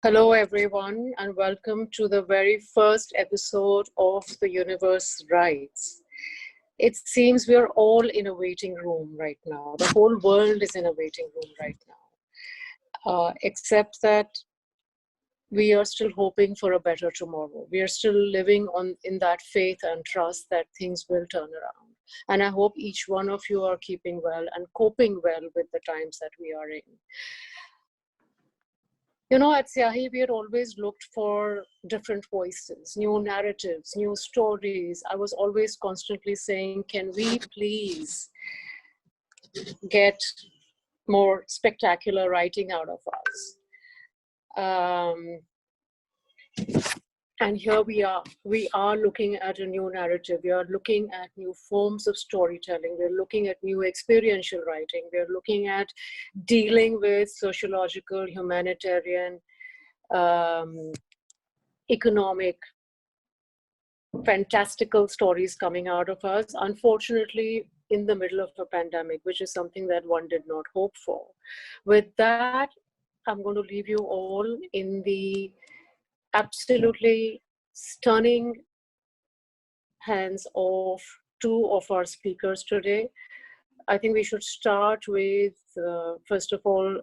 Hello, everyone, and welcome to the very first episode of The Universe Writes. It seems we are all in a waiting room right now. The whole world is in a waiting room right now, except that we are still hoping for a better tomorrow. We are still living in that faith and trust that things will turn around. And I hope each one of you are keeping well and coping well with the times that we are in. You know, at Syahi, we had always looked for different voices, new narratives, new stories. I was always constantly saying, can we please get more spectacular writing out of us? And here we are looking at a new narrative. We are looking at new forms of storytelling. We're looking at new experiential writing. We're looking at dealing with sociological, humanitarian, economic, fantastical stories coming out of us. Unfortunately, in the middle of a pandemic, which is something that one did not hope for. With that, I'm going to leave you all in the absolutely stunning hands of two of our speakers today. I think we should start with, first of all,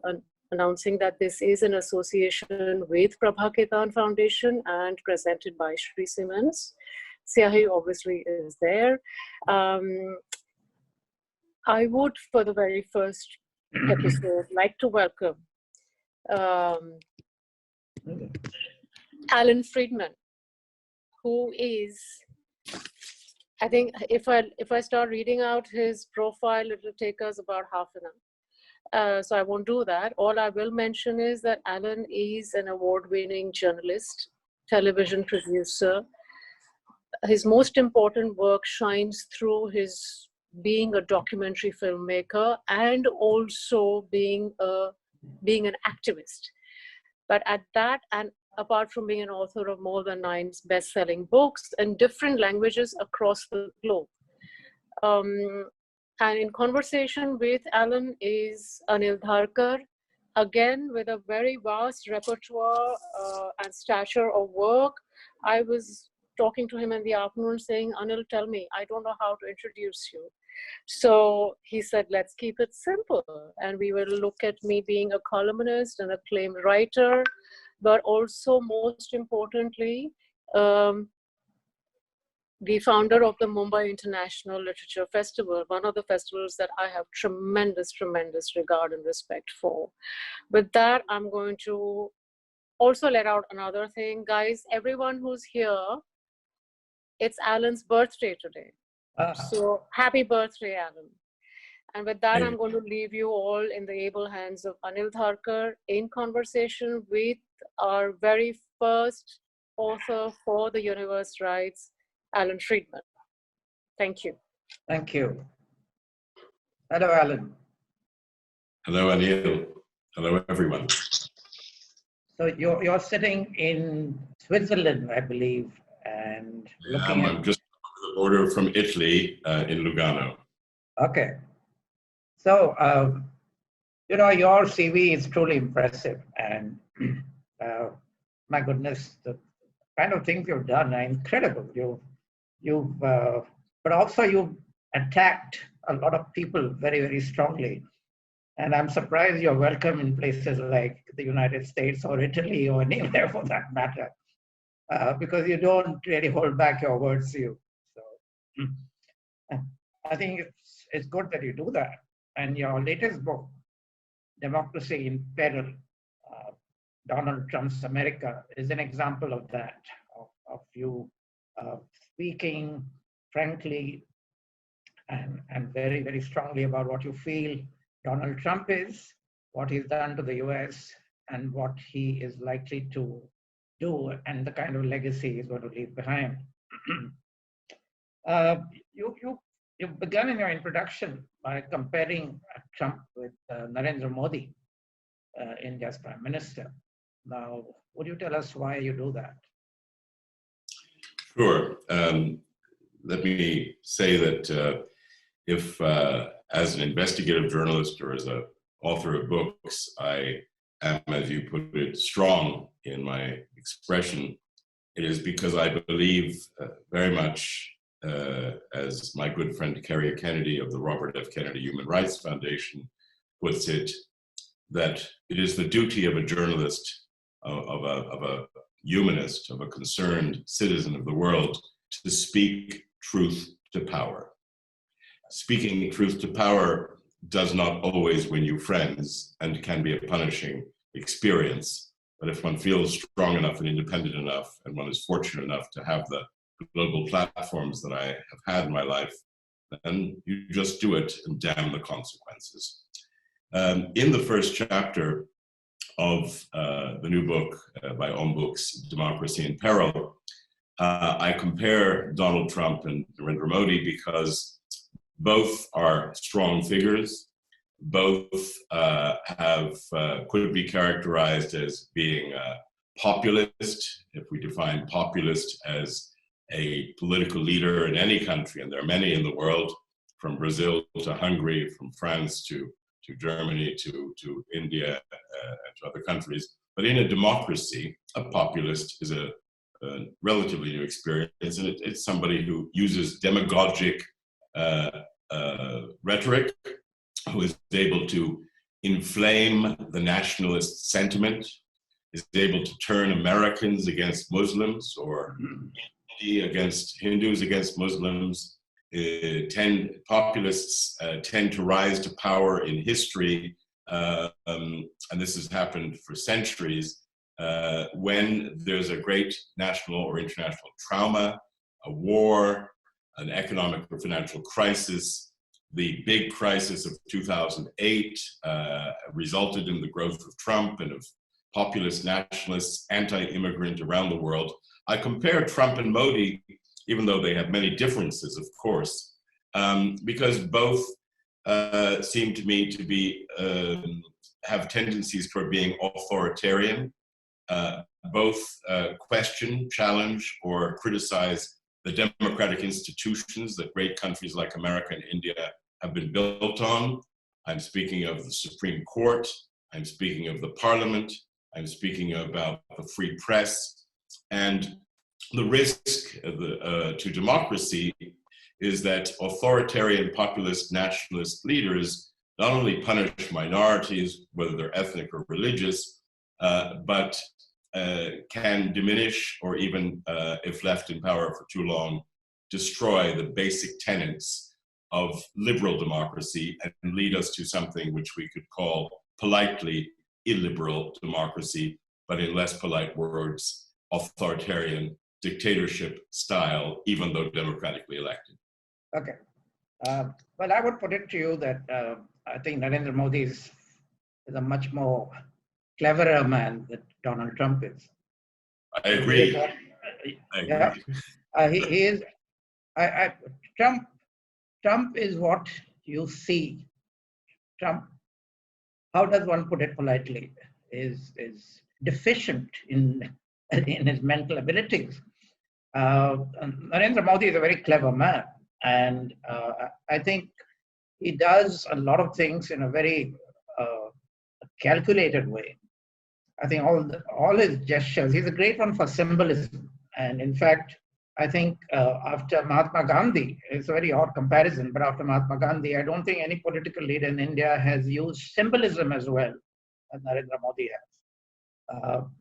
announcing that this is an association with Prabha Ketan Foundation and presented by Shri Siemens. Syahi obviously is there. I would, for the very first episode, like to welcome Alan Friedman, who is, I think if I start reading out his profile, it will take us about half an hour. So I won't do that. All I will mention is that Alan is an award-winning journalist, television producer. His most important work shines through his being a documentary filmmaker and also being an activist. But at that, and apart from being an author of more than 9 best-selling books in different languages across the globe. And in conversation with Alan is Anil Dharker, again with a very vast repertoire and stature of work. I was talking to him in the afternoon saying, Anil, tell me, I don't know how to introduce you. So he said, let's keep it simple. And we will look at me being a columnist and acclaimed writer, but also most importantly, the founder of the Mumbai International Literature Festival, one of the festivals that I have tremendous, tremendous regard and respect for. With that, I'm going to also let out another thing. Guys, everyone who's here, it's Alan's birthday today. So happy birthday, Alan. And with that, I'm going to leave you all in the able hands of Anil Dharker in conversation with our very first author for The Universe Writes, Alan Friedman. Thank you. Thank you. Hello, Alan. Hello, Anil. Hello, everyone. So you're sitting in Switzerland, I believe, and looking I'm just over the border from Italy in Lugano. Okay. So, your CV is truly impressive, and my goodness, the kind of things you've done are incredible. But also you've attacked a lot of people very, very strongly. And I'm surprised you're welcome in places like the United States or Italy or anywhere for that matter, because you don't really hold back your words. So I think it's good that you do that. And your latest book, Democracy in Peril, Donald Trump's America, is an example of that, of you speaking frankly and very, very strongly about what you feel Donald Trump is, what he's done to the US, and what he is likely to do, and the kind of legacy he's going to leave behind. You began in your introduction by comparing Trump with Narendra Modi, India's Prime Minister. Now, would you tell us why you do that? Sure. Let me say that if, as an investigative journalist or as an author of books, I am, as you put it, strong in my expression, it is because I believe very much, as my good friend Kerry Kennedy of the Robert F. Kennedy Human Rights Foundation puts it, that it is the duty of a journalist, of a humanist, of a concerned citizen of the world, to speak truth to power. Speaking truth to power does not always win you friends and can be a punishing experience. But if one feels strong enough and independent enough, and one is fortunate enough to have the global platforms that I have had in my life, then you just do it and damn the consequences. In the first chapter of the new book by Ombooks, Democracy in Peril, I compare Donald Trump and Narendra Modi because both are strong figures. Both could be characterized as being populist, if we define populist as a political leader in any country, and there are many in the world, from Brazil to Hungary, from France to Germany to India and to other countries. But in a democracy, a populist is a relatively new experience, and it's somebody who uses demagogic rhetoric, who is able to inflame the nationalist sentiment, is able to turn Americans against Muslims or against Hindus against Muslims. Populists tend to rise to power in history, and this has happened for centuries, when there's a great national or international trauma, a war, an economic or financial crisis. The big crisis of 2008 resulted in the growth of Trump and of populist nationalists, anti-immigrant around the world. I compare Trump and Modi, even though they have many differences, of course, because both seem to me to be have tendencies toward being authoritarian. Both question, challenge, or criticize the democratic institutions that great countries like America and India have been built on. I'm speaking of the Supreme Court. I'm speaking of the Parliament. I'm speaking about the free press. And the risk to democracy is that authoritarian, populist, nationalist leaders not only punish minorities, whether they're ethnic or religious, but can diminish or even, if left in power for too long, destroy the basic tenets of liberal democracy and lead us to something which we could call politely illiberal democracy, but in less polite words, authoritarian dictatorship style, even though democratically elected. Okay. Well, I would put it to you that I think Narendra Modi is a much more cleverer man than Donald Trump is. I agree. Yeah, he is. Trump is what you see. Trump, how does one put it politely, is deficient in his mental abilities. Narendra Modi is a very clever man, and I think he does a lot of things in a very calculated way. I think all his gestures, he's a great one for symbolism. And in fact, I think after Mahatma Gandhi, it's a very odd comparison, but after Mahatma Gandhi, I don't think any political leader in India has used symbolism as well as Narendra Modi has.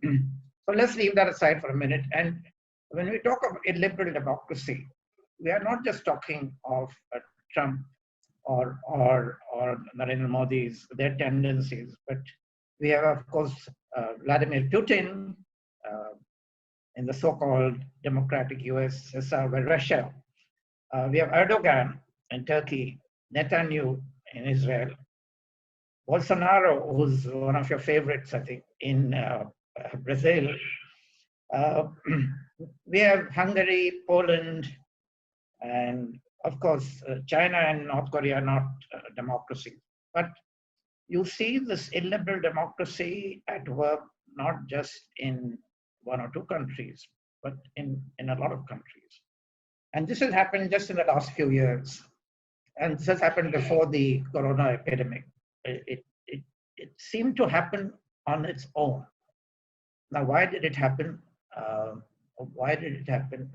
So let's leave that aside for a minute. And when we talk of illiberal democracy, we are not just talking of Trump or Narendra Modi's, their tendencies, but we have, of course, Vladimir Putin in the so-called democratic USSR with Russia. We have Erdogan in Turkey, Netanyahu in Israel, Bolsonaro, who's one of your favorites, I think, in Brazil. We have Hungary, Poland, and of course, China and North Korea are not democracies. But you see this illiberal democracy at work, not just in one or two countries, but in a lot of countries. And this has happened just in the last few years. And this has happened before the corona epidemic. It seemed to happen on its own. Now, why did it happen? Why did it happen?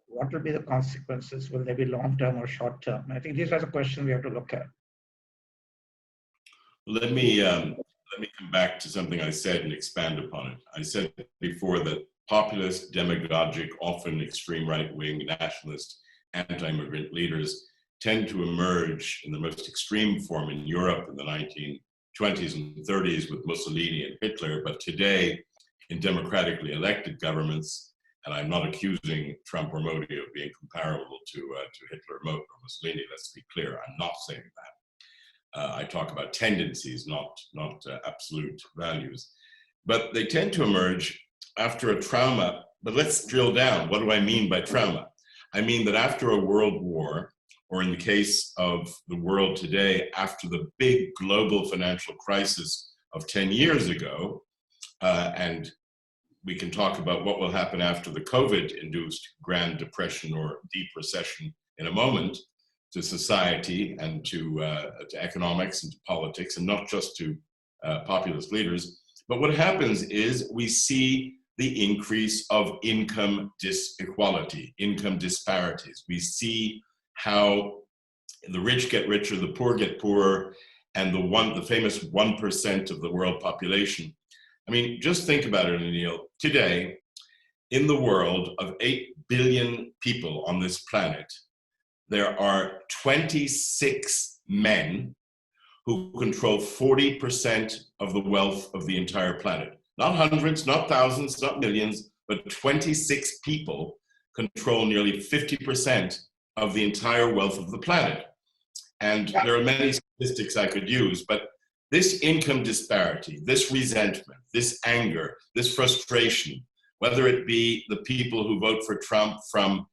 What will be the consequences? Will they be long-term or short-term? I think these are the questions we have to look at. Let me come back to something I said and expand upon it. I said before that populist, demagogic, often extreme right-wing, nationalist, anti-immigrant leaders tend to emerge in the most extreme form in Europe in the 1920s and 30s with Mussolini and Hitler, but today in democratically elected governments, and I'm not accusing Trump or Modi of being comparable to Hitler or Mussolini, let's be clear, I'm not saying that. I talk about tendencies, not absolute values. But they tend to emerge after a trauma. But let's drill down. What do I mean by trauma? I mean that after a world war, or in the case of the world today, after the big global financial crisis of 10 years ago, and we can talk about what will happen after the COVID-induced Grand Depression or deep recession in a moment, to society and to economics and to politics, and not just to populist leaders. But what happens is we see the increase of income inequality, income disparities. We see how the rich get richer, the poor get poorer, and the famous 1% of the world population. I mean, just think about it, Anil. Today, in the world of 8 billion people on this planet, there are 26 men who control 40% of the wealth of the entire planet. Not hundreds, not thousands, not millions, but 26 people control nearly 50% of the entire wealth of the planet. And there are many statistics I could use, but this income disparity, this resentment, this anger, this frustration, whether it be the people who vote for Trump from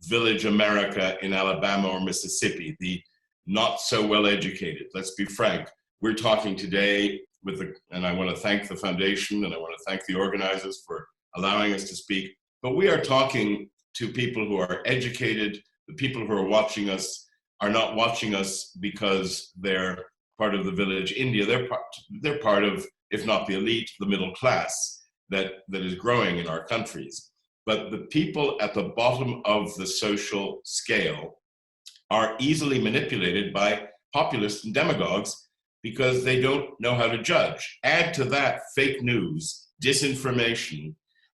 Village America in Alabama or Mississippi, the not so well educated, let's be frank. We're talking today and I want to thank the foundation and I want to thank the organizers for allowing us to speak, but we are talking to people who are educated. The people who are watching us are not watching us because they're part of the village India. They're part of, if not the elite, the middle class that is growing in our countries. But the people at the bottom of the social scale are easily manipulated by populists and demagogues because they don't know how to judge. Add to that fake news, disinformation,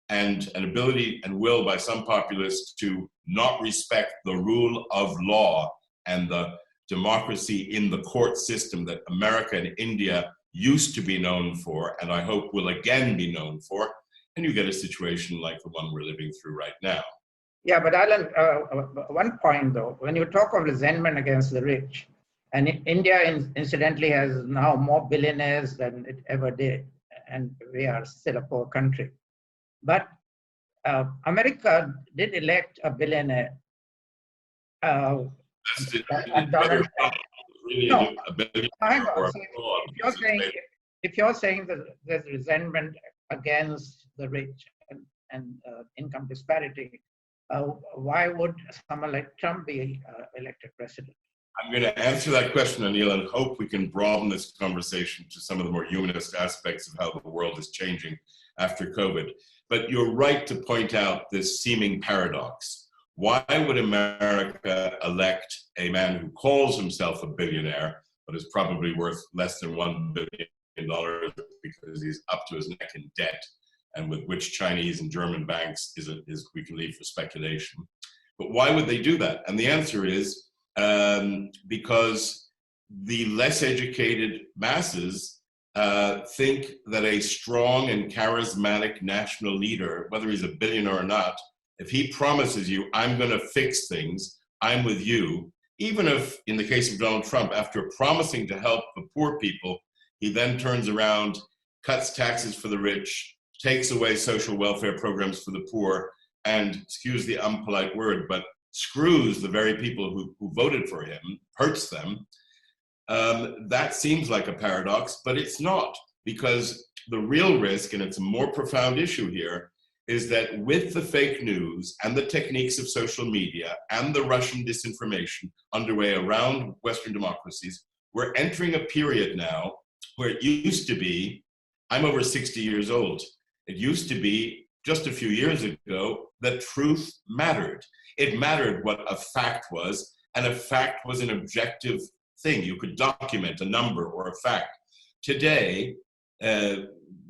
and an ability and will by some populists to not respect the rule of law and the democracy in the court system that America and India used to be known for, and I hope will again be known for. And you get a situation like the one we're living through right now. Yeah, but Alan, one point though, when you talk of resentment against the rich, and India incidentally has now more billionaires than it ever did, and we are still a poor country. But America did elect a billionaire. Hang on. So if you're saying that there's resentment against the rich and income disparity, why would someone like Trump be elected president? I'm going to answer that question, Anil, and hope we can broaden this conversation to some of the more humanist aspects of how the world is changing after COVID. But you're right to point out this seeming paradox. Why would America elect a man who calls himself a billionaire, but is probably worth less than $1 billion because he's up to his neck in debt, and with which Chinese and German banks is we can leave for speculation. But why would they do that? And the answer is because the less educated masses think that a strong and charismatic national leader, whether he's a billionaire or not, if he promises you, I'm going to fix things, I'm with you, even if, in the case of Donald Trump, after promising to help the poor people, he then turns around, cuts taxes for the rich, takes away social welfare programs for the poor, and, excuse the unpolite word, but screws the very people who voted for him, hurts them, that seems like a paradox, but it's not, because the real risk, and it's a more profound issue here, is that with the fake news and the techniques of social media and the Russian disinformation underway around Western democracies, we're entering a period now where it used to be, I'm over 60 years old, It used to be, just a few years ago, that truth mattered. It mattered what a fact was, and a fact was an objective thing. You could document a number or a fact. Today,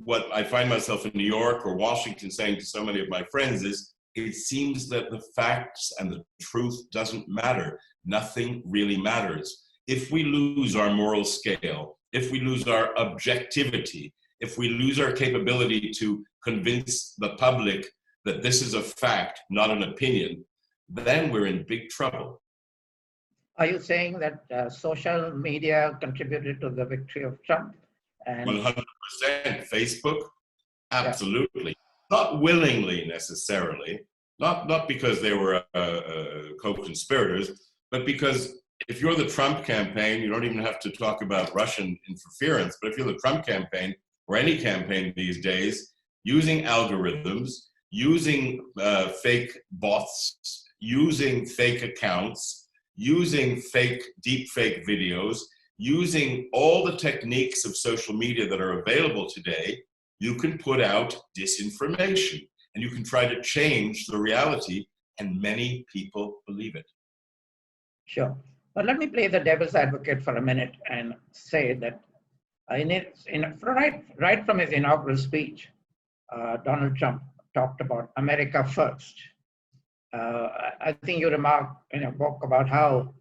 what I find myself in New York or Washington saying to so many of my friends is, it seems that the facts and the truth doesn't matter. Nothing really matters. If we lose our moral scale, if we lose our objectivity, if we lose our capability to convince the public that this is a fact, not an opinion, then we're in big trouble. Are you saying that social media contributed to the victory of Trump? And 100%. Facebook, absolutely. Yeah. Not willingly necessarily, not because they were co-conspirators, but because if you're the Trump campaign, you don't even have to talk about Russian interference, but if you're the Trump campaign, or any campaign these days, using algorithms, using fake bots, using fake accounts, using deep fake videos, using all the techniques of social media that are available today, you can put out disinformation and you can try to change the reality, and many people believe it. Sure. But let me play the devil's advocate for a minute and say that right from his inaugural speech, Donald Trump talked about America first. I think you remarked in a book about how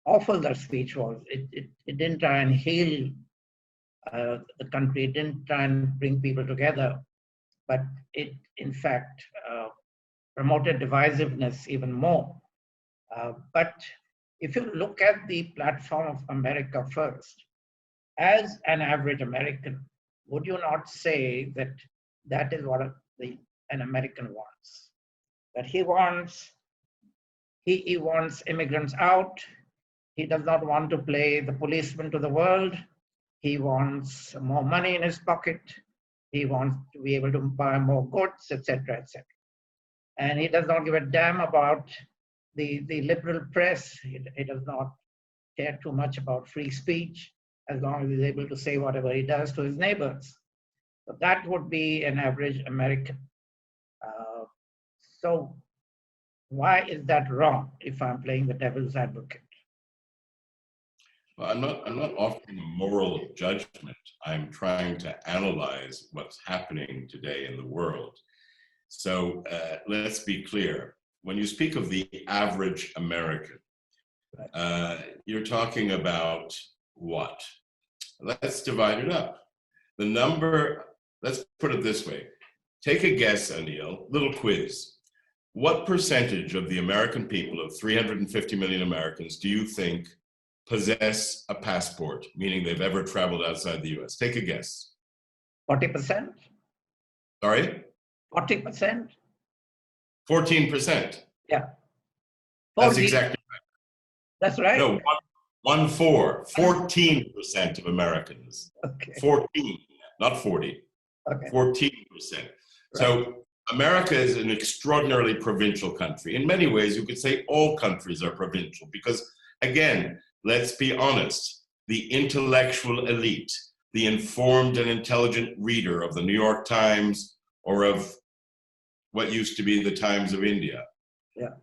awful that speech was. It didn't try and heal the country, it didn't try and bring people together, but it, in fact, promoted divisiveness even more. But if you look at the platform of America first, as an average American, would you not say that that is what an American wants? That he wants immigrants out. He does not want to play the policeman to the world. He wants more money in his pocket. He wants to be able to buy more goods, etc., etc. And he does not give a damn about the liberal press. He does not care too much about free speech, as long as he's able to say whatever he does to his neighbors. So that would be an average American. So why is that wrong if I'm playing the devil's advocate? Well, I'm not offering a moral judgment. I'm trying to analyze what's happening today in the world. So let's be clear. When you speak of the average American, you're talking about what? Let's divide it up. The number, let's put it this way. Take a guess, Anil, little quiz. What percentage of the American people, of 350 million Americans, do you think possess a passport, meaning they've ever traveled outside the US? Take a guess. 40%? Sorry? 40%? 14%. Yeah. 40. That's exactly right. That's right. No, 14% of Americans. Okay. 14, not 40. Okay. 14%. Right. So America is an extraordinarily provincial country. In many ways, you could say all countries are provincial because, again, let's be honest, the intellectual elite, the informed and intelligent reader of the New York Times or of what used to be the Times of India,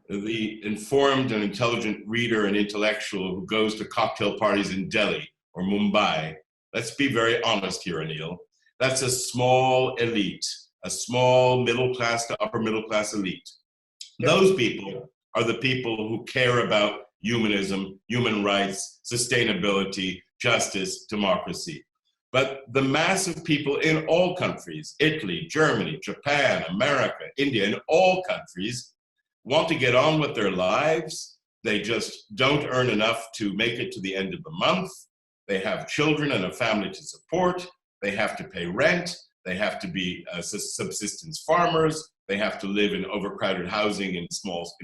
the informed and intelligent reader and intellectual who goes to cocktail parties in Delhi or Mumbai, let's be very honest here, Anil, that's a small elite, a small middle class to upper middle class elite. Those people are the people who care about humanism, human rights, sustainability, justice, democracy. But the mass of people in all countries, Italy, Germany, Japan, America, India, in all countries, want to get on with their lives. They just don't earn enough to make it to the end of the month. They have children and a family to support. They have to pay rent. They have to be subsistence farmers. They have to live in overcrowded housing in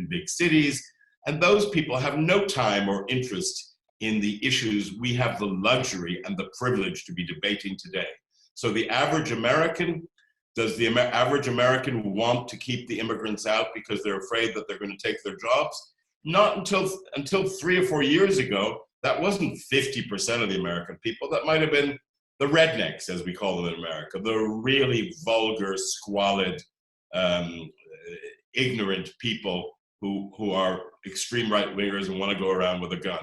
big cities. And those people have no time or interest in the issues we have the luxury and the privilege to be debating today. So the average American, does the average American want to keep the immigrants out because they're afraid that they're going to take their jobs? Not until 3 or 4 years ago, that wasn't 50% of the American people. That might have been the rednecks, as we call them in America, the really vulgar, squalid, ignorant people who are extreme right-wingers and want to go around with a gun.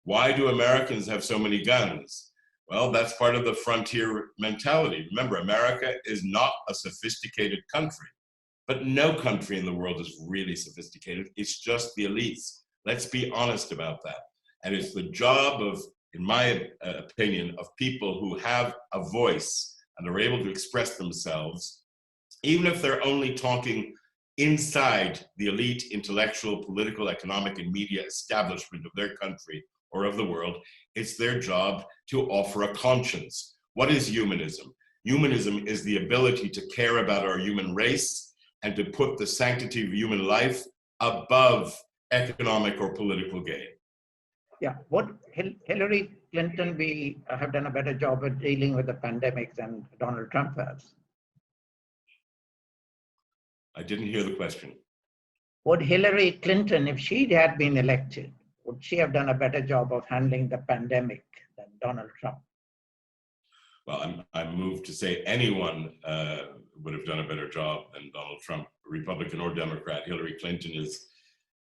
Why do Americans have so many guns? Well, that's part of the frontier mentality. Remember, America is not a sophisticated country, but no country in the world is really sophisticated. It's just the elites. Let's be honest about that. And it's the job of, in my opinion, of people who have a voice and are able to express themselves, even if they're only talking inside the elite intellectual, political, economic, and media establishment of their country or of the world. It's their job to offer a conscience. What is humanism? Humanism is the ability to care about our human race and to put the sanctity of human life above economic or political gain. Yeah, what Hillary Clinton be have done a better job at dealing with the pandemic than Donald Trump has? I didn't hear the question. Would Hillary Clinton, if she had been elected, would she have done a better job of handling the pandemic than Donald Trump? Well, I'm moved to say anyone would have done a better job than Donald Trump, Republican or Democrat. Hillary Clinton is,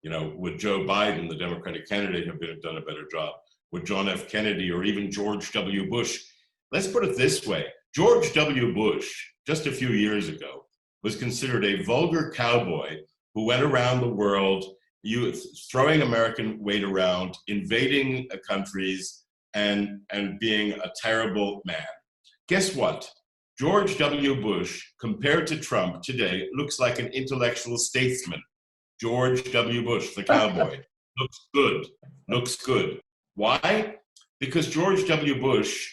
would Joe Biden, the Democratic candidate, have done a better job? Would John F. Kennedy or even George W. Bush? Let's put it this way. George W. Bush, just a few years ago, was considered a vulgar cowboy who went around the world throwing American weight around, invading countries, and being a terrible man. Guess what? George W. Bush, compared to Trump today, looks like an intellectual statesman. George W. Bush, the cowboy, looks good. Why? Because George W. Bush,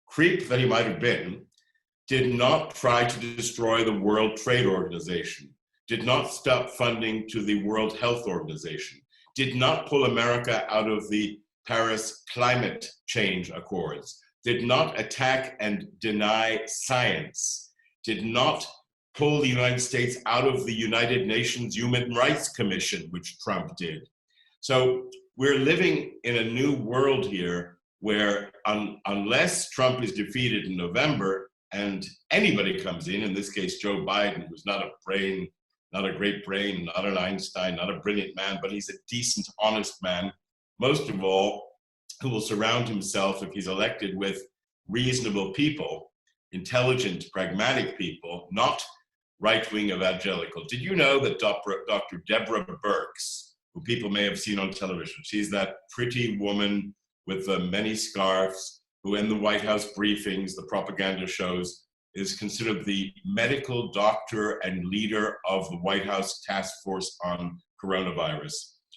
creep that he might have been, did not try to destroy the World Trade Organization, did not stop funding to the World Health Organization, did not pull America out of the Paris Climate Change Accords, did not attack and deny science, did not pull the United States out of the United Nations Human Rights Commission, which Trump did. So we're living in a new world here where unless Trump is defeated in November and anybody comes in this case Joe Biden, who's not a great brain, not an Einstein, not a brilliant man, but he's a decent, honest man, most of all, who will surround himself, if he's elected, with reasonable people, intelligent, pragmatic people, not right-wing evangelical. Did you know that Dr. Deborah Birx, who people may have seen on television, she's that pretty woman with the many scarves, who in the White House briefings, the propaganda shows, is considered the medical doctor and leader of the White House task force on coronavirus.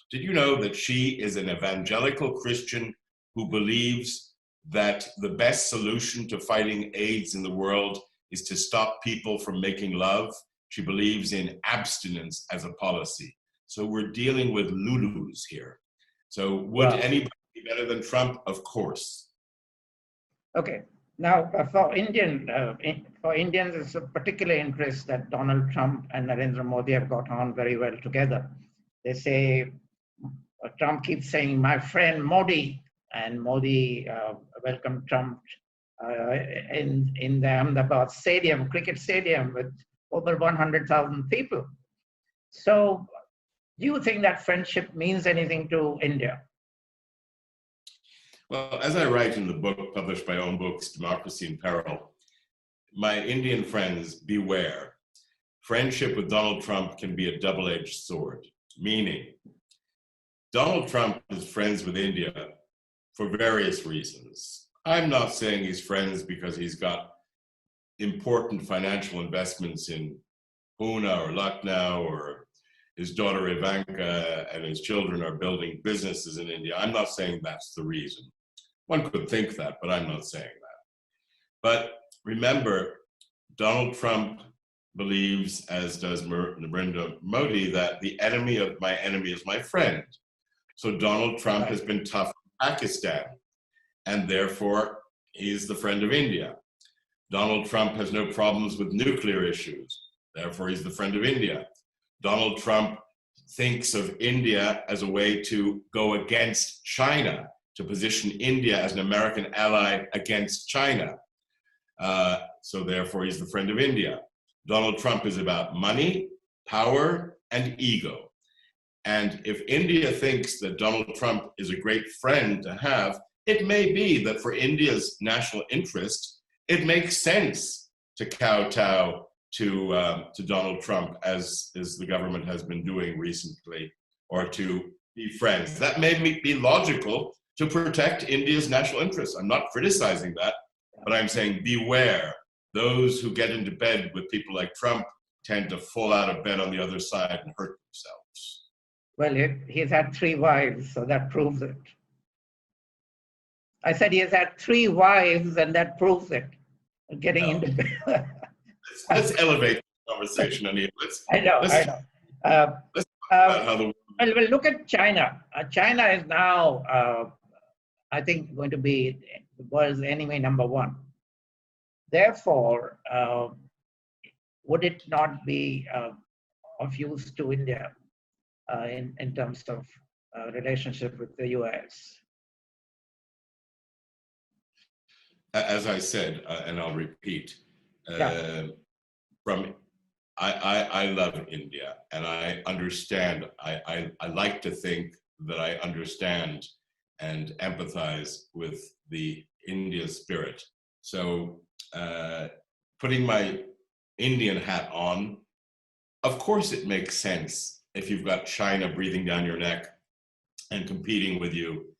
Did you know that she is an evangelical Christian who believes that the best solution to fighting AIDS in the world is to stop people from making love? She believes in abstinence as a policy. So we're dealing with Lulus here. So would anybody be better than Trump? Of course. Okay. Now, for Indians, it's a particular interest that Donald Trump and Narendra Modi have got on very well together. They say, Trump keeps saying, my friend Modi, and Modi welcomed Trump in the Ahmedabad stadium, cricket stadium, with over 100,000 people. So do you think that friendship means anything to India? Well, as I write in the book published by Own Books, Democracy in Peril, my Indian friends, beware. Friendship with Donald Trump can be a double-edged sword, meaning Donald Trump is friends with India for various reasons. I'm not saying he's friends because he's got important financial investments in Pune or Lucknow, or his daughter Ivanka and his children are building businesses in India. I'm not saying that's the reason. One could think that, but I'm not saying that. But remember, Donald Trump believes, as does Narendra Modi, that the enemy of my enemy is my friend. So Donald Trump has been tough in Pakistan, and therefore he's the friend of India. Donald Trump has no problems with nuclear issues, therefore he's the friend of India. Donald Trump thinks of India as a way to go against China, to position India as an American ally against China. So therefore, he's the friend of India. Donald Trump is about money, power, and ego. And if India thinks that Donald Trump is a great friend to have, it may be that for India's national interest, it makes sense to kowtow to Donald Trump, as the government has been doing recently, or to be friends. That may be logical to protect India's national interests. I'm not criticizing that, but I'm saying beware. Those who get into bed with people like Trump tend to fall out of bed on the other side and hurt themselves. Well, he's had 3 wives, so that proves it. I said he has had 3 wives, and that proves it. Getting into bed. Let's elevate the conversation, Anil. I know. Let's talk about how the well, look at China. China is now, I think, going to be the world's enemy number 1. Therefore, would it not be of use to India in terms of relationship with the US? As I said, and I'll repeat, I love India, and I understand. I like to think that I understand and empathize with the India spirit. So putting my Indian hat on, of course it makes sense if you've got China breathing down your neck and competing with you,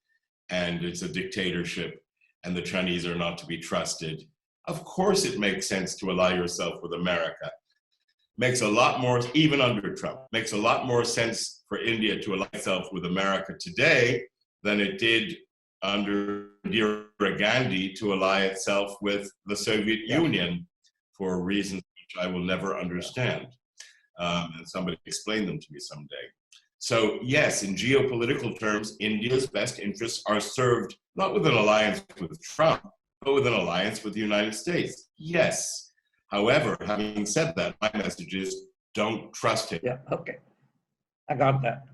and it's a dictatorship, and the Chinese are not to be trusted. Of course it makes sense to ally yourself with America. Makes a lot more, even under Trump, makes a lot more sense for India to ally itself with America today than it did under Indira Gandhi to ally itself with the Soviet Union for reasons which I will never understand. And somebody explain them to me someday. So yes, in geopolitical terms, India's best interests are served not with an alliance with Trump, but with an alliance with the United States. Yes. However, having said that, my message is don't trust him. Yeah, okay. I got that.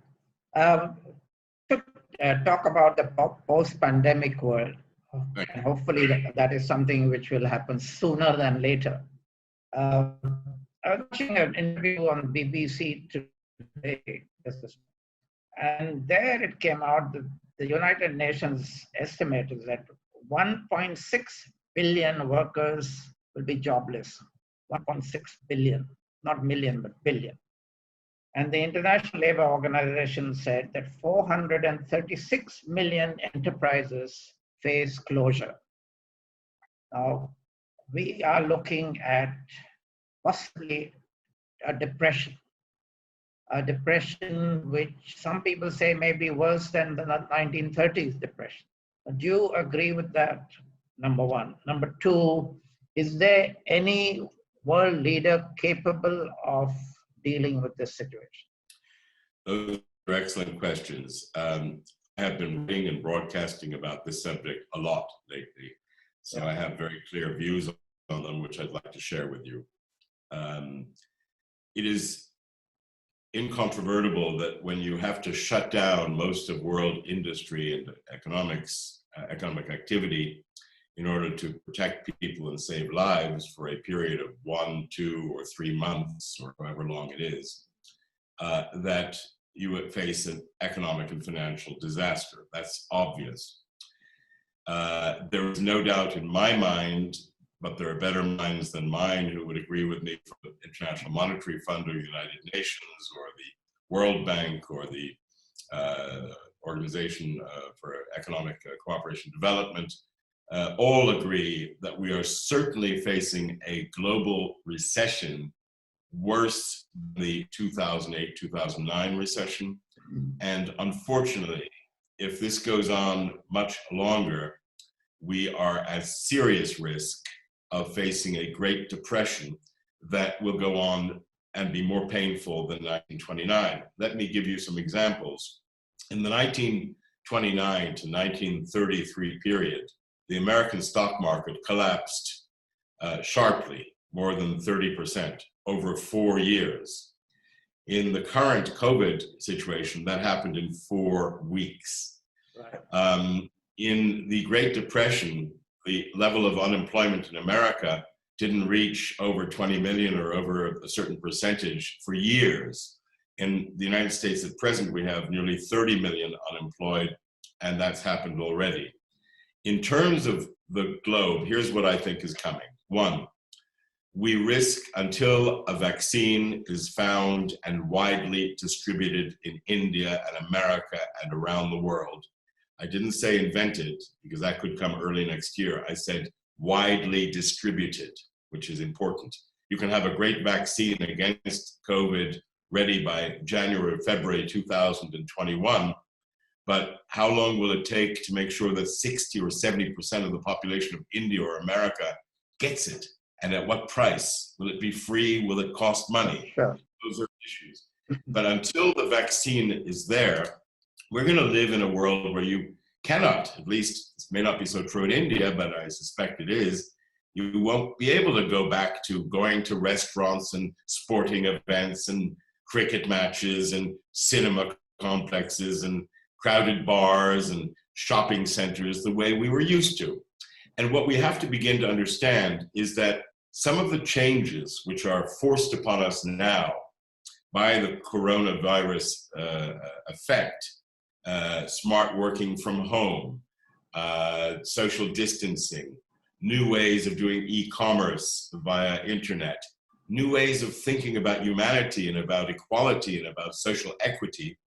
Talk about the post-pandemic world. And hopefully that is something which will happen sooner than later. I was watching an interview on BBC today, and there it came out that the United Nations estimate is that 1.6 billion workers will be jobless. 1.6 billion, not million, but billion. And the International Labour Organization said that 436 million enterprises face closure. Now, we are looking at possibly a depression which some people say may be worse than the 1930s depression. Do you agree with that, number 1? Number 2, is there any world leader capable of dealing with this situation? Those are excellent questions. I have been reading and broadcasting about this subject a lot lately, so I have very clear views on them, which I'd like to share with you. It is incontrovertible that when you have to shut down most of world industry and economic activity in order to protect people and save lives for a period of 1, 2, or 3 months, or however long it is, that you would face an economic and financial disaster. That's obvious. There is no doubt in my mind, but there are better minds than mine who would agree with me from the International Monetary Fund or the United Nations or the World Bank or the Organization for Economic Cooperation and Development, all agree that we are certainly facing a global recession worse than the 2008-2009 recession. And unfortunately, if this goes on much longer, we are at serious risk of facing a Great Depression that will go on and be more painful than 1929. Let me give you some examples. In the 1929 to 1933 period, the American stock market collapsed sharply, more than 30%, over 4 years. In the current COVID situation, that happened in 4 weeks. Right. In the Great Depression, the level of unemployment in America didn't reach over 20 million or over a certain percentage for years. In the United States at present, we have nearly 30 million unemployed, and that's happened already. In terms of the globe, here's what I think is coming. One, we risk, until a vaccine is found and widely distributed in India and America and around the world. I didn't say invented, because that could come early next year. I said widely distributed, which is important. You can have a great vaccine against COVID ready by January or February 2021, but how long will it take to make sure that 60 or 70% of the population of India or America gets it? And at what price? Will it be free? Will it cost money? Sure. Those are issues. But until the vaccine is there, we're going to live in a world where you cannot, at least this may not be so true in India, but I suspect it is, you won't be able to go back to going to restaurants and sporting events and cricket matches and cinema complexes and crowded bars and shopping centers the way we were used to. And what we have to begin to understand is that some of the changes which are forced upon us now by the coronavirus effect, smart working from home, social distancing, new ways of doing e-commerce via internet, new ways of thinking about humanity and about equality and about social equity,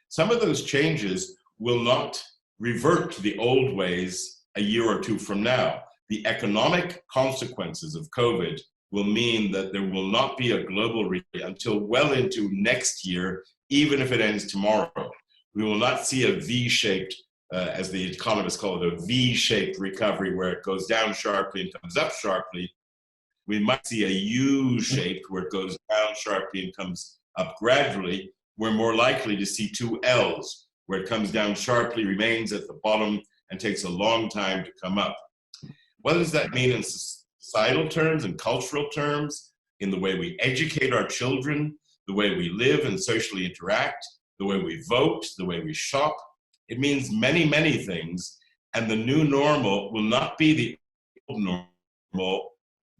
some of those changes will not revert to the old ways a year or two from now. The economic consequences of COVID will mean that there will not be a global recovery until well into next year, even if it ends tomorrow. We will not see a V-shaped, as the economists call it, a V-shaped recovery where it goes down sharply and comes up sharply. We might see a U-shaped where it goes down sharply and comes up gradually. We're more likely to see two L's, where it comes down sharply, remains at the bottom, and takes a long time to come up. What does that mean in societal terms and cultural terms, in the way we educate our children, the way we live and socially interact, the way we vote, the way we shop? It means many, many things, and the new normal will not be the old normal,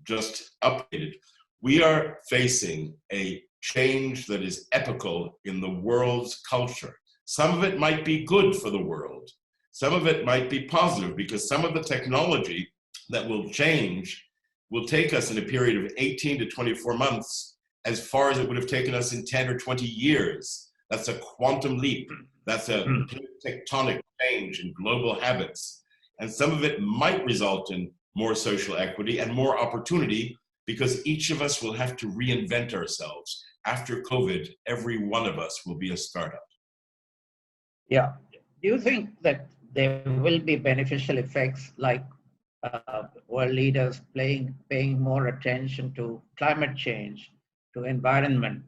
just updated. We are facing a change that is epochal in the world's culture. Some of it might be good for the world. Some of it might be positive, because some of the technology that will change will take us in a period of 18 to 24 months as far as it would have taken us in 10 or 20 years. That's a quantum leap. That's a tectonic change in global habits. And some of it might result in more social equity and more opportunity, because each of us will have to reinvent ourselves. After COVID, every one of us will be a startup. Yeah. Do you think that there will be beneficial effects, like world leaders paying more attention to climate change, to environment,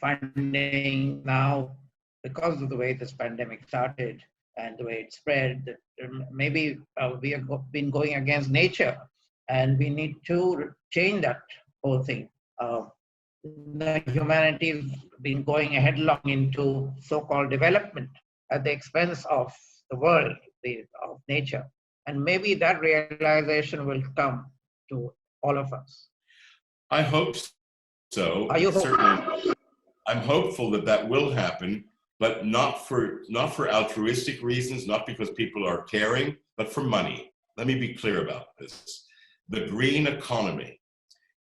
finding now, because of the way this pandemic started and the way it spread, that maybe we have been going against nature, and we need to change that whole thing. The humanity has been going headlong into so-called development at the expense of the world, of nature. And maybe that realization will come to all of us. I hope so. Are you certainly? I'm hopeful that that will happen, but not for altruistic reasons, not because people are caring, but for money. Let me be clear about this. The green economy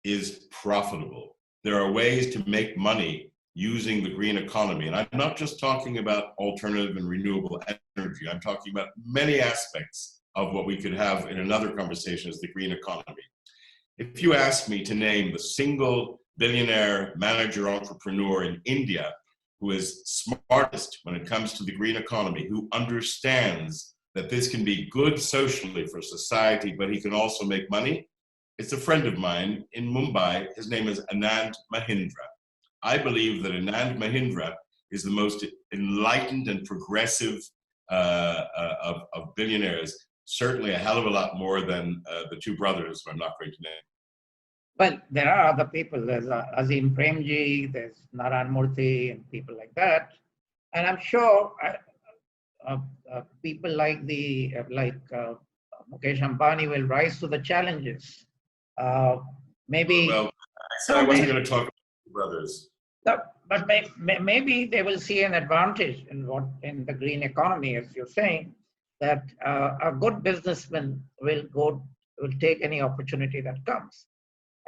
is profitable. There are ways to make money using the green economy. And I'm not just talking about alternative and renewable energy. I'm talking about many aspects of what we could have in another conversation as the green economy. If you ask me to name the single billionaire manager entrepreneur in India who is smartest when it comes to the green economy, who understands that this can be good socially for society, but he can also make money, it's a friend of mine in Mumbai. His name is Anand Mahindra. I believe that Anand Mahindra is the most enlightened and progressive of billionaires, certainly a hell of a lot more than the two brothers who I'm not going to name. Well, there are other people. There's Azim Premji, there's Narayan Murthy, and people like that. And I'm sure people like Mukesh Ambani will rise to the challenges. Maybe. Well, I said I wasn't going to talk about brothers. No, but maybe they will see an advantage in the green economy, as you're saying, that a good businessman will take any opportunity that comes.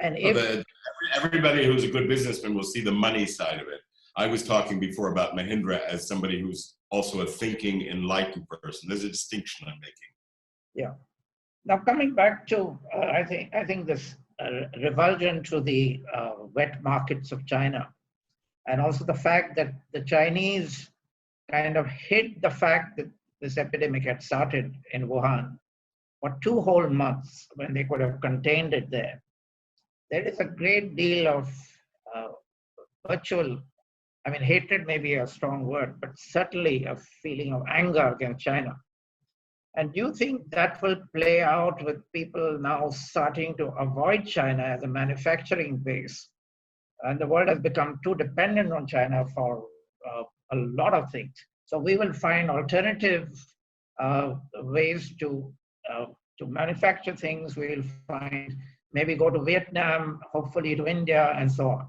And if everybody who's a good businessman will see the money side of it. I was talking before about Mahindra as somebody who's also a thinking, enlightened person. There's a distinction I'm making. Yeah. Now coming back to, I think this revulsion to the wet markets of China, and also the fact that the Chinese kind of hid the fact that this epidemic had started in Wuhan for 2 whole months when they could have contained it there. There is a great deal of hatred may be a strong word, but certainly a feeling of anger against China. And do you think that will play out with people now starting to avoid China as a manufacturing base? And the world has become too dependent on China for a lot of things. So we will find alternative ways to manufacture things. We will find maybe go to Vietnam, hopefully to India, and so on.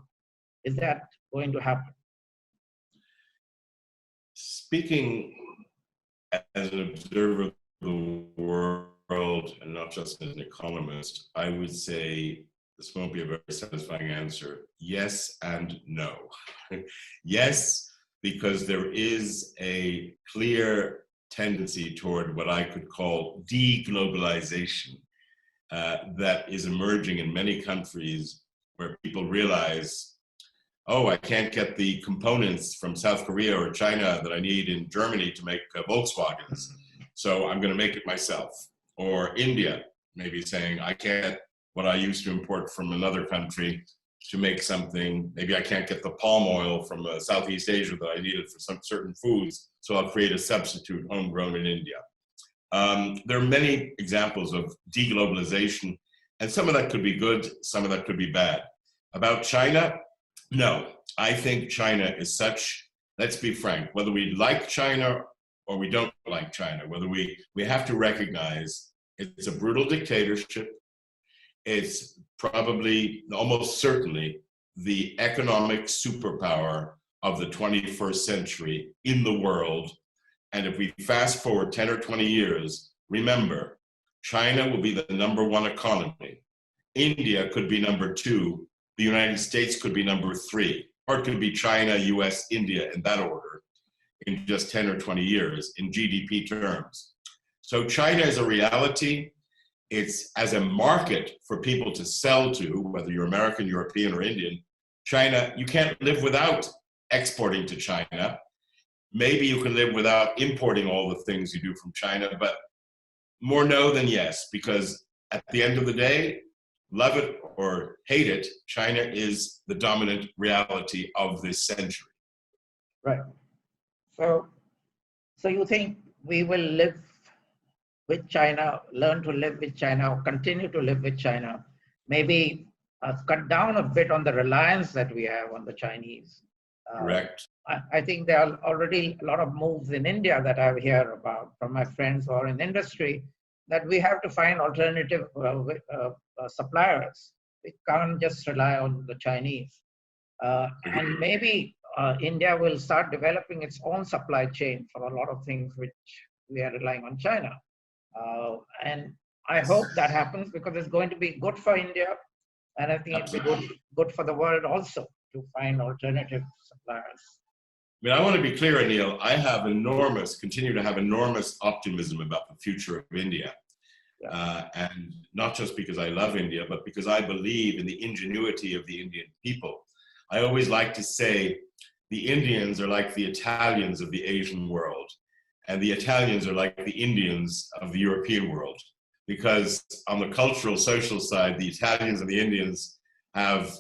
Is that going to happen? Speaking as an observer of the world, and not just as an economist, I would say this won't be a very satisfying answer. Yes and no. Yes, because there is a clear tendency toward what I could call de-globalization that is emerging in many countries where people realize, oh, I can't get the components from South Korea or China that I need in Germany to make Volkswagens, so I'm going to make it myself. Or India, maybe saying, I can't what I used to import from another country to make something. Maybe I can't get the palm oil from Southeast Asia that I needed for some certain foods, so I'll create a substitute homegrown in India. There are many examples of deglobalization, and some of that could be good, some of that could be bad. About China, no. I think China is such, let's be frank, whether we like China or we don't like China, whether we have to recognize it's a brutal dictatorship. It's probably, almost certainly, the economic superpower of the 21st century in the world. And if we fast forward 10 or 20 years, remember, China will be the #1 economy. India could be #2. The United States could be #3. Or it could be China, US, India, in that order, in just 10 or 20 years in GDP terms. So China is a reality. It's as a market for people to sell to, whether you're American, European, or Indian. China, you can't live without exporting to China. Maybe you can live without importing all the things you do from China, but more no than yes, because at the end of the day, love it or hate it, China is the dominant reality of this century. Right. So you think we will live with China, learn to live with China, or continue to live with China, maybe cut down a bit on the reliance that we have on the Chinese. Correct. I think there are already a lot of moves in India that I hear about from my friends who are in industry, that we have to find alternative suppliers. We can't just rely on the Chinese. And maybe India will start developing its own supply chain for a lot of things which we are relying on China. And I hope that happens, because it's going to be good for India, and I think it'll be good for the world also to find alternative suppliers. I mean, I want to be clear, Anil, I have continue to have enormous optimism about the future of India. Yeah. And not just because I love India, but because I believe in the ingenuity of the Indian people. I always like to say the Indians are like the Italians of the Asian world, and the Italians are like the Indians of the European world. Because on the cultural, social side, the Italians and the Indians have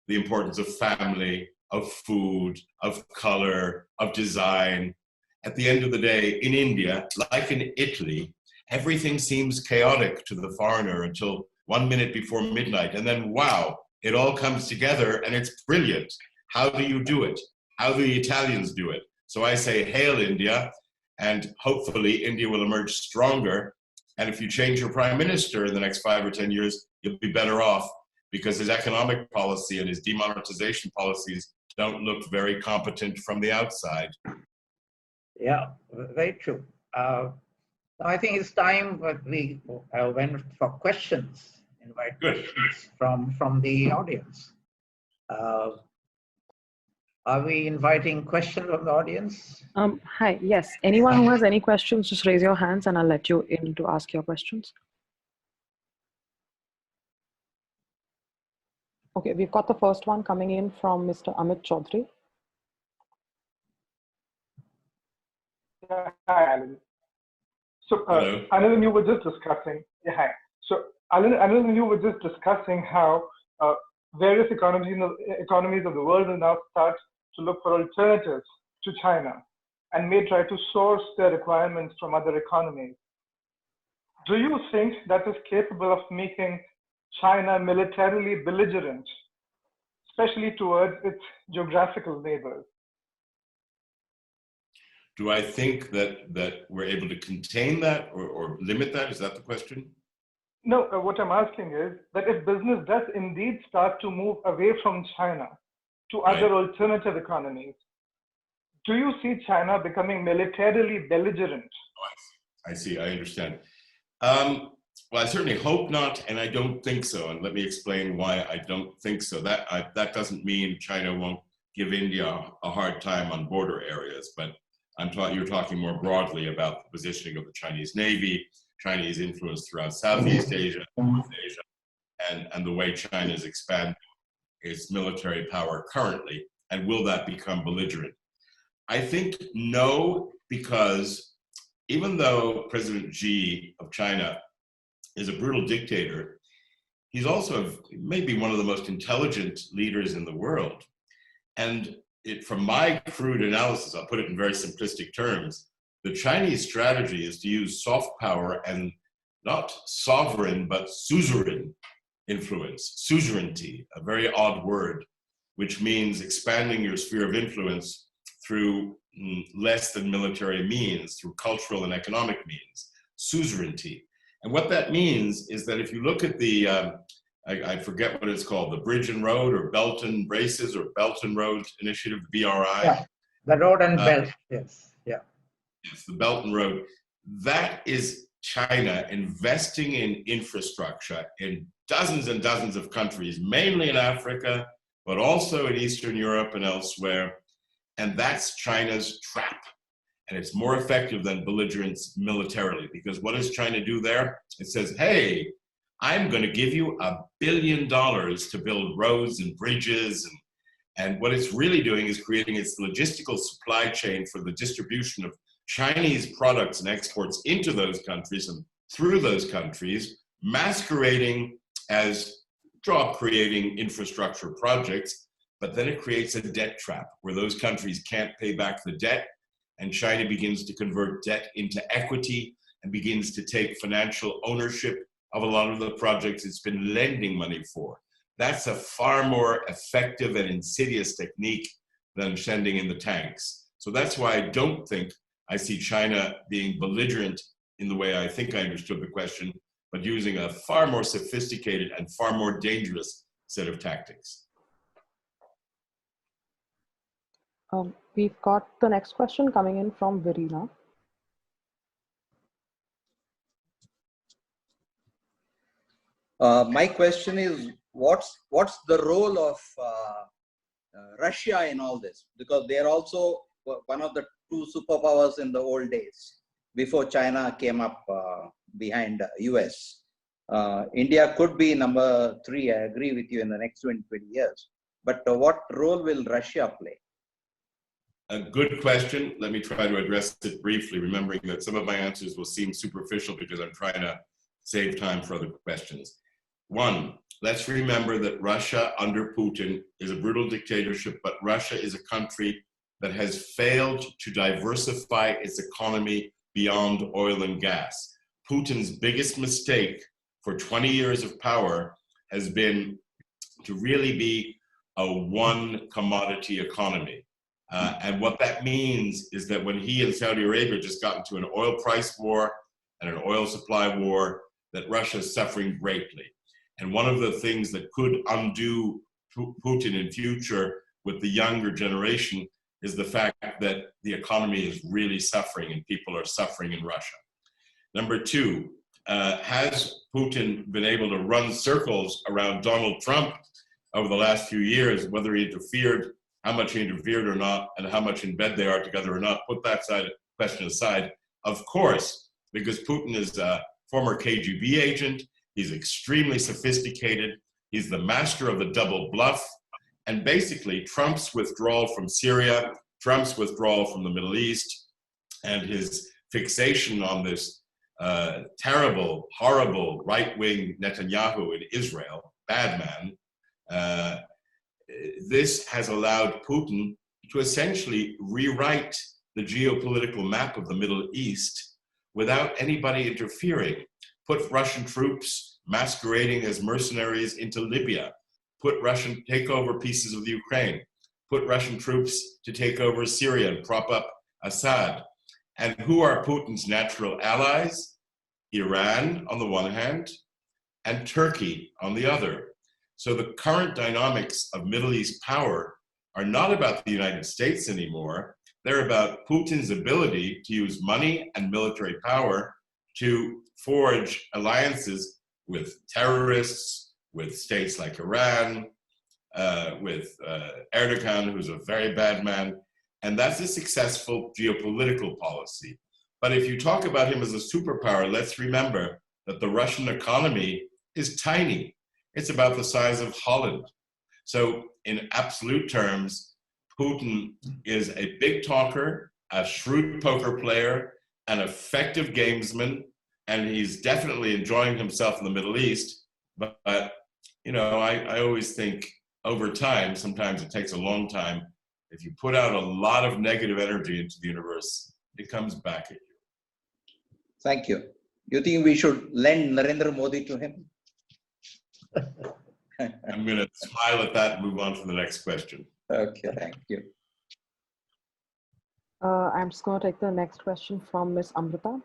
the importance of family, of food, of color, of design. At the end of the day, in India, like in Italy, everything seems chaotic to the foreigner until 1 minute before midnight. And then, wow, it all comes together and it's brilliant. How do you do it? How do the Italians do it? So I say, hail India. and hopefully India will emerge stronger. And if you change your prime minister in the next 5 or 10 years, you'll be better off, because his economic policy and his demonetization policies don't look very competent from the outside. Yeah, very true. I think it's time that we went for questions, invite questions from the audience. Are we inviting questions from the audience? Hi, yes. Anyone who has any questions, just raise your hands and I'll let you in to ask your questions. Okay, we've got the first one coming in from Mr. Amit Chaudhary. Hi, Alan. So, Anil and you were just discussing, hi. So, Alan and you were just discussing how various economies of the world will now start to look for alternatives to China and may try to source their requirements from other economies. Do you think that is capable of making China militarily belligerent, especially towards its geographical neighbors? Do I think that we're able to contain that or limit that? Is that the question? No, what I'm asking is that if business does indeed start to move away from China to other alternative economies, do you see China becoming militarily belligerent? Oh, I see, I understand. Well, I certainly hope not, and I don't think so. And let me explain why I don't think so. That doesn't mean China won't give India a hard time on border areas, but you're talking more broadly about the positioning of the Chinese Navy, Chinese influence throughout Southeast Asia, North Asia, and the way China is expanding its military power currently, and will that become belligerent? I think no, because even though President Xi of China is a brutal dictator, he's also maybe one of the most intelligent leaders in the world. And from my crude analysis, I'll put it in very simplistic terms, the Chinese strategy is to use soft power and not sovereign, but suzerain influence, suzerainty, a very odd word, which means expanding your sphere of influence through less than military means, through cultural and economic means, suzerainty. And what that means is that if you look at the, I forget what it's called, the Bridge and Road or Belt and Braces or Belt and Road Initiative, BRI. Yeah, the road and belt, yes, yeah. Yes, the Belt and Road. That is China investing in infrastructure in dozens and dozens of countries, mainly in Africa, but also in Eastern Europe and elsewhere. And that's China's trap. And it's more effective than belligerence militarily, because what does China do there? It says, hey, I'm going to give you $1 billion to build roads and bridges. And what it's really doing is creating its logistical supply chain for the distribution of Chinese products and exports into those countries and through those countries, masquerading as job-creating infrastructure projects. But then it creates a debt trap where those countries can't pay back the debt, and China begins to convert debt into equity and begins to take financial ownership of a lot of the projects it's been lending money for. That's a far more effective and insidious technique than sending in the tanks. So that's why I don't think I see China being belligerent in the way I think I understood the question, but using a far more sophisticated and far more dangerous set of tactics. We've got the next question coming in from Verena. My question is, what's the role of Russia in all this? Because they are also one of the two superpowers in the old days, before China came up behind US. India could be number 3, I agree with you, in the next 20 years. But what role will Russia play? A good question. Let me try to address it briefly, remembering that some of my answers will seem superficial because I'm trying to save time for other questions. One, let's remember that Russia under Putin is a brutal dictatorship, but Russia is a country that has failed to diversify its economy beyond oil and gas. Putin's biggest mistake for 20 years of power has been to really be a one commodity economy. And what that means is that when he and Saudi Arabia just got into an oil price war and an oil supply war, that Russia is suffering greatly. And one of the things that could undo Putin in future with the younger generation is the fact that the economy is really suffering and people are suffering in Russia. Number two, has Putin been able to run circles around Donald Trump over the last few years, whether he interfered, how much he interfered or not, and how much in bed they are together or not? Put that question aside. Of course, because Putin is a former KGB agent, he's extremely sophisticated, he's the master of the double bluff, and basically Trump's withdrawal from Syria, Trump's withdrawal from the Middle East, and his fixation on this terrible, horrible right-wing Netanyahu in Israel, bad man, this has allowed Putin to essentially rewrite the geopolitical map of the Middle East without anybody interfering. Put Russian troops masquerading as mercenaries into Libya, take over pieces of the Ukraine, put Russian troops to take over Syria and prop up Assad. And who are Putin's natural allies? Iran on the one hand, and Turkey on the other. So the current dynamics of Middle East power are not about the United States anymore. They're about Putin's ability to use money and military power to forge alliances with terrorists, with states like Iran, with Erdogan, who's a very bad man. And that's a successful geopolitical policy. But if you talk about him as a superpower, let's remember that the Russian economy is tiny. It's about the size of Holland. So in absolute terms, Putin is a big talker, a shrewd poker player, an effective gamesman, and he's definitely enjoying himself in the Middle East. But you know, I always think over time, sometimes it takes a long time, if you put out a lot of negative energy into the universe, it comes back at you. Thank you. You think we should lend Narendra Modi to him? I'm going to smile at that and move on to the next question. Okay, thank you. I'm just going to take the next question from Ms. Amrita.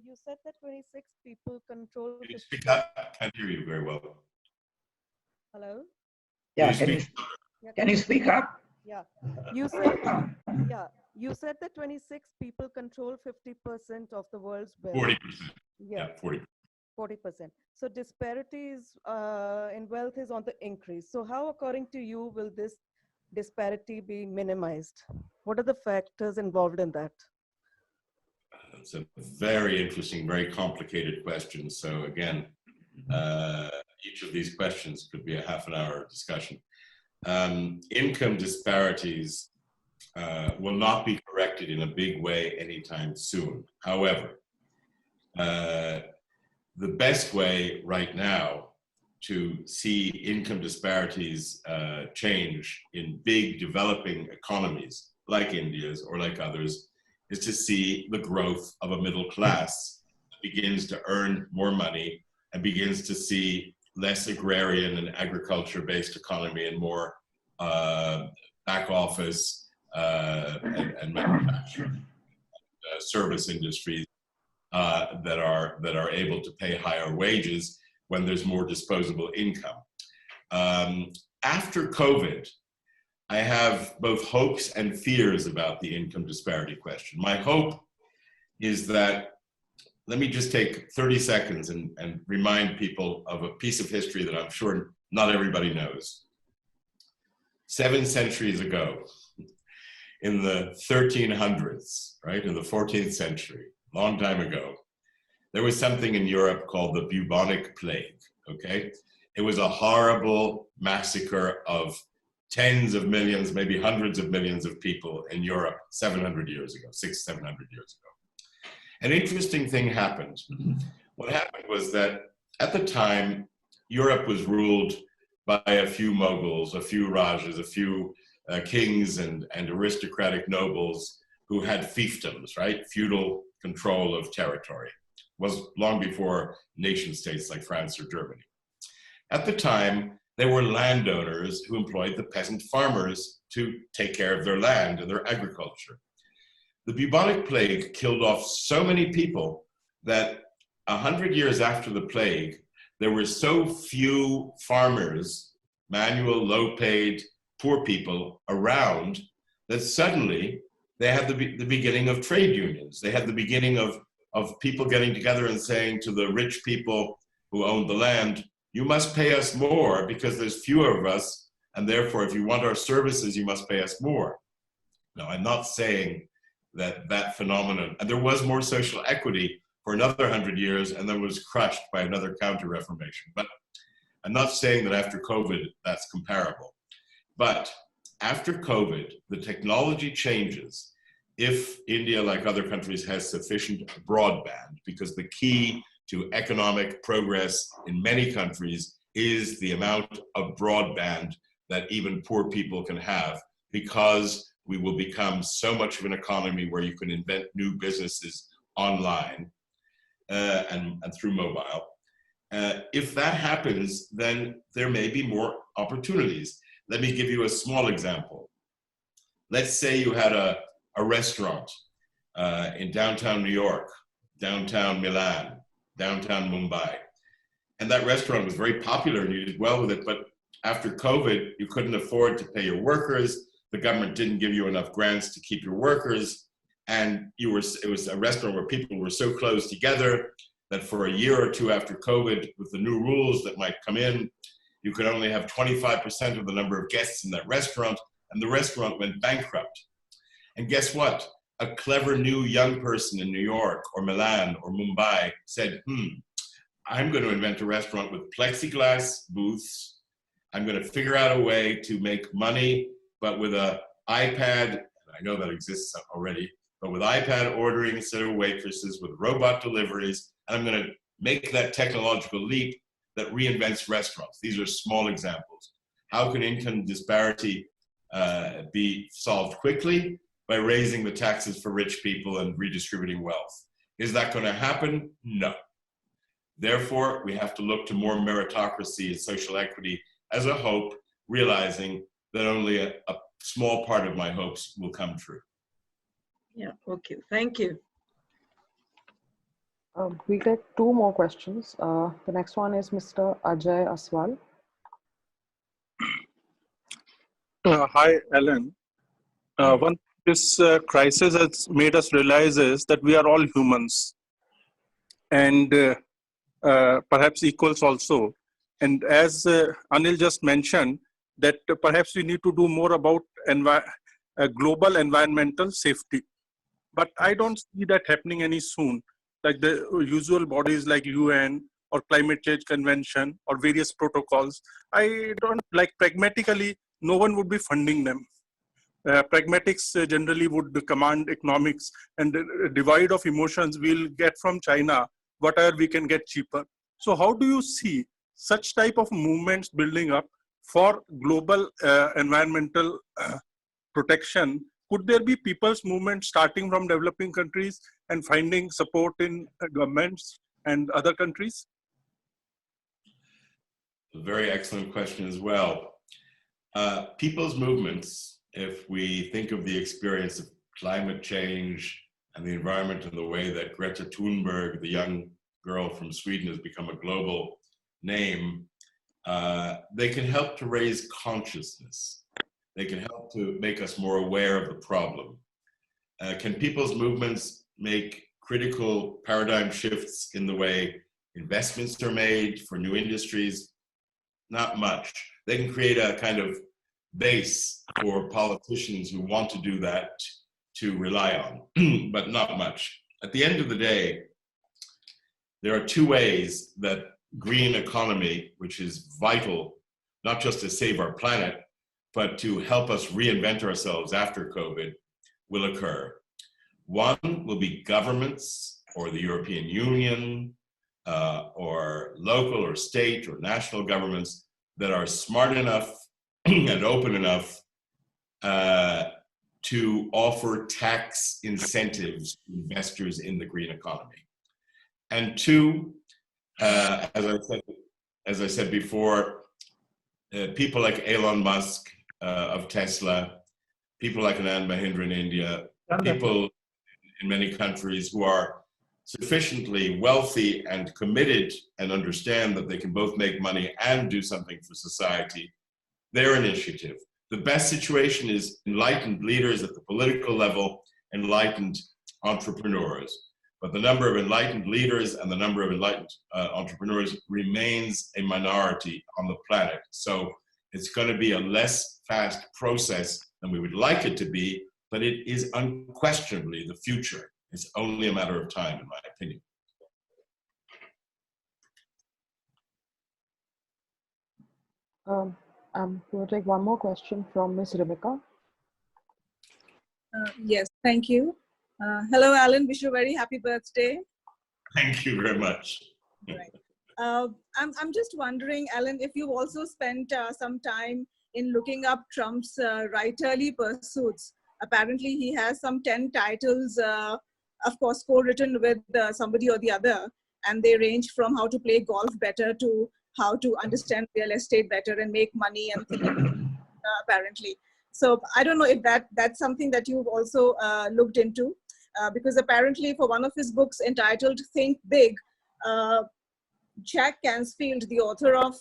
You said that 26 people control. Can you speak up? I can't hear you very well. Hello? Yeah, can you speak up? Yeah. You said, yeah. You said that 26 people control 50% of the world's wealth. 40%. Yeah, 40%. 40%. So disparities in wealth is on the increase. So how, according to you, will this disparity be minimized? What are the factors involved in that? It's a very interesting, very complicated question. So again, each of these questions could be a half an hour discussion. Income disparities will not be corrected in a big way anytime soon. However, the best way right now to see income disparities change in big developing economies like India's or like others is to see the growth of a middle class that begins to earn more money and begins to see less agrarian and agriculture-based economy and more back office and manufacturing service industries that are able to pay higher wages when there's more disposable income. After COVID, I have both hopes and fears about the income disparity question. My hope is that, let me just take 30 seconds and remind people of a piece of history that I'm sure not everybody knows. 7 centuries ago, in the 1300s, right, in the 14th century, long time ago, there was something in Europe called the bubonic plague, okay? It was a horrible massacre of tens of millions, maybe hundreds of millions of people in Europe 700 years ago, 600-700 years ago. An interesting thing happened. What happened was that at the time, Europe was ruled by a few moguls, a few rajas, a few kings and aristocratic nobles who had fiefdoms, right? Feudal control of territory. It was long before nation states like France or Germany. At the time, They were landowners who employed the peasant farmers to take care of their land and their agriculture. The bubonic plague killed off so many people that 100 years after the plague, there were so few farmers, manual, low-paid, poor people around, that suddenly they had the beginning of trade unions. They had the beginning of people getting together and saying to the rich people who owned the land, you must pay us more because there's fewer of us, and therefore if you want our services, you must pay us more. Now, I'm not saying that phenomenon, and there was more social equity for another 100 years and then was crushed by another counter-reformation. But I'm not saying that after COVID, that's comparable. But after COVID, the technology changes if India, like other countries, has sufficient broadband, because the key to economic progress in many countries is the amount of broadband that even poor people can have, because we will become so much of an economy where you can invent new businesses online and through mobile. If that happens, then there may be more opportunities. Let me give you a small example. Let's say you had a restaurant in downtown New York, downtown Milan, downtown Mumbai. And that restaurant was very popular and you did well with it, but after COVID, you couldn't afford to pay your workers. The government didn't give you enough grants to keep your workers. And it was a restaurant where people were so close together that for a year or two after COVID, with the new rules that might come in, you could only have 25% of the number of guests in that restaurant, and the restaurant went bankrupt. And guess what? A clever new young person in New York or Milan or Mumbai said, I'm going to invent a restaurant with plexiglass booths. I'm going to figure out a way to make money, but with an iPad, I know that exists already, but with iPad ordering instead of waitresses, with robot deliveries, and I'm going to make that technological leap that reinvents restaurants. These are small examples. How can income disparity be solved quickly? By raising the taxes for rich people and redistributing wealth. Is that going to happen? No. Therefore, we have to look to more meritocracy and social equity as a hope, realizing that only a small part of my hopes will come true. Yeah, okay, thank you. We'll take two more questions. The next one is Mr. Ajay Aswal. Hi, Alan. One this crisis has made us realize is that we are all humans and perhaps equals also. And as Anil just mentioned, that perhaps we need to do more about global environmental safety. But I don't see that happening any soon. Like the usual bodies like UN or Climate Change Convention or various protocols, I don't like pragmatically, no one would be funding them. Pragmatics generally would command economics, and the divide of emotions we'll get from China, whatever we can get cheaper. So how do you see such type of movements building up for global environmental protection? Could there be people's movement starting from developing countries and finding support in governments and other countries? A very excellent question as well. People's movements, if we think of the experience of climate change and the environment and the way that Greta Thunberg, the young girl from Sweden, has become a global name, they can help to raise consciousness. They can help to make us more aware of the problem. Can people's movements make critical paradigm shifts in the way investments are made for new industries? Not much. They can create a kind of base for politicians who want to do that to rely on, but not much. At the end of the day, there are two ways that green economy, which is vital, not just to save our planet, but to help us reinvent ourselves after COVID, will occur. One will be governments or the European Union or local or state or national governments that are smart enough and open enough to offer tax incentives to investors in the green economy. And two, as I said before, people like Elon Musk of Tesla, people like Anand Mahindra in India, people in many countries who are sufficiently wealthy and committed and understand that they can both make money and do something for society, their initiative. The best situation is enlightened leaders at the political level, enlightened entrepreneurs. But the number of enlightened leaders and the number of enlightened entrepreneurs remains a minority on the planet. So it's going to be a less fast process than we would like it to be, but it is unquestionably the future. It's only a matter of time, in my opinion. We'll take one more question from Ms. Rebecca. Yes, thank you. Hello, Alan. Wish you a very happy birthday. Thank you very much. Right. I'm just wondering, Alan, if you've also spent some time in looking up Trump's writerly pursuits. Apparently, he has some 10 titles, of course, co-written with somebody or the other, and they range from how to play golf better to how to understand real estate better and make money and things, apparently. So I don't know if that's something that you've also looked into, because apparently for one of his books entitled Think Big, Jack Canfield, the author of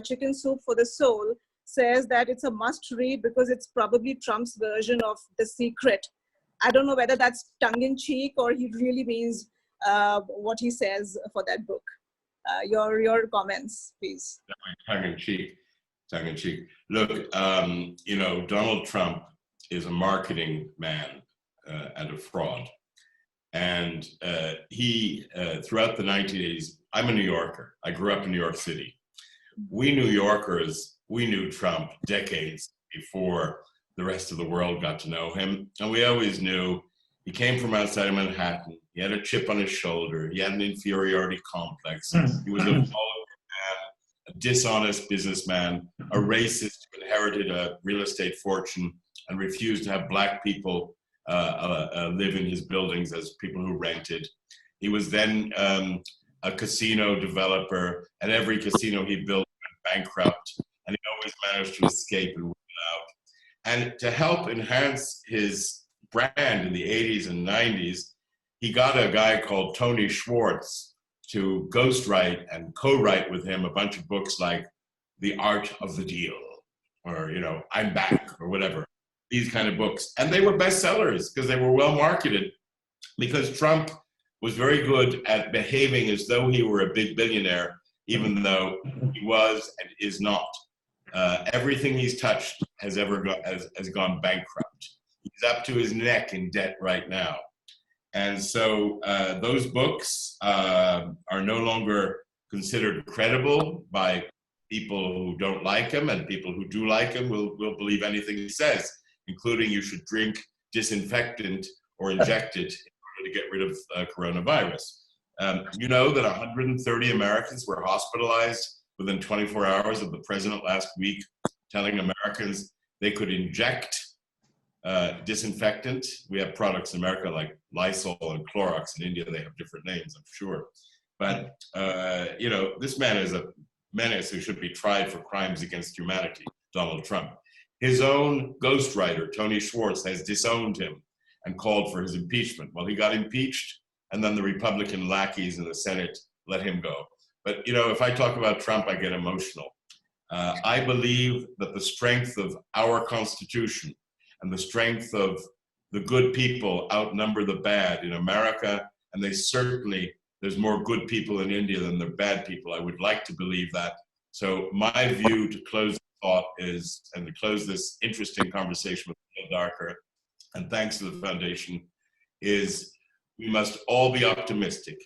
Chicken Soup for the Soul, says that it's a must read because it's probably Trump's version of The Secret. I don't know whether that's tongue-in-cheek or he really means what he says for that book. Your comments, please. Tongue-in-cheek. Look, you know, Donald Trump is a marketing man and a fraud. And he, throughout the 1980s, I'm a New Yorker. I grew up in New York City. We New Yorkers, we knew Trump decades before the rest of the world got to know him. And we always knew he came from outside of Manhattan. He had a chip on his shoulder. He had an inferiority complex. He was a vulgar man, a dishonest businessman, a racist who inherited a real estate fortune and refused to have black people live in his buildings as people who rented. He was then a casino developer, and every casino he built went bankrupt, and he always managed to escape and win out. And to help enhance his brand in the 80s and 90s, he got a guy called Tony Schwartz to ghostwrite and co-write with him a bunch of books like The Art of the Deal, or, you know, I'm Back, or whatever. These kind of books. And they were bestsellers because they were well marketed, because Trump was very good at behaving as though he were a big billionaire, even though he was and is not. Everything he's touched has gone bankrupt. He's up to his neck in debt right now. And so those books are no longer considered credible by people who don't like him, and people who do like him will believe anything he says, including you should drink disinfectant or inject it in order to get rid of coronavirus. You know that 130 Americans were hospitalized within 24 hours of the president last week, telling Americans they could inject disinfectant. We have products in America like Lysol and Clorox. In India, they have different names, I'm sure. But, you know, this man is a menace who should be tried for crimes against humanity, Donald Trump. His own ghostwriter, Tony Schwartz, has disowned him and called for his impeachment. Well, he got impeached, and then the Republican lackeys in the Senate let him go. But, you know, if I talk about Trump, I get emotional. I believe that the strength of our Constitution and the strength of the good people outnumber the bad in America, and there's more good people in India than there are bad people. I would like to believe that. So my view to close thought is, and to close this interesting conversation with Anil Dharker, and thanks to the foundation, is we must all be optimistic.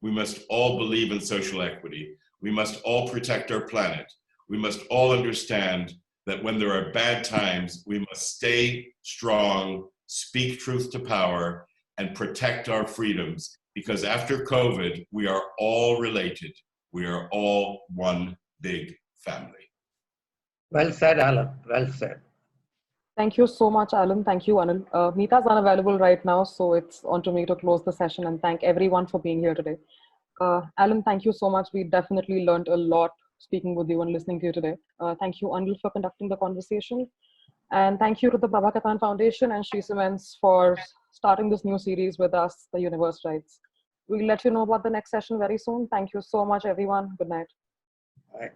We must all believe in social equity. We must all protect our planet. We must all understand that when there are bad times, we must stay strong, speak truth to power, and protect our freedoms, because after COVID, we are all related. We are all one big family. Well said, Alan. Well said. Thank you so much, Alan. Thank you, Anil. Meeta's unavailable right now, so it's on to me to close the session and thank everyone for being here today. Alan, thank you so much. We definitely learned a lot speaking with you and listening to you today. Thank you, Anil, for conducting the conversation. And thank you to the Prabhakatan Foundation and Sri Siemens for starting this new series with us, The Universe Writes. We'll let you know about the next session very soon. Thank you so much, everyone. Good night. All right.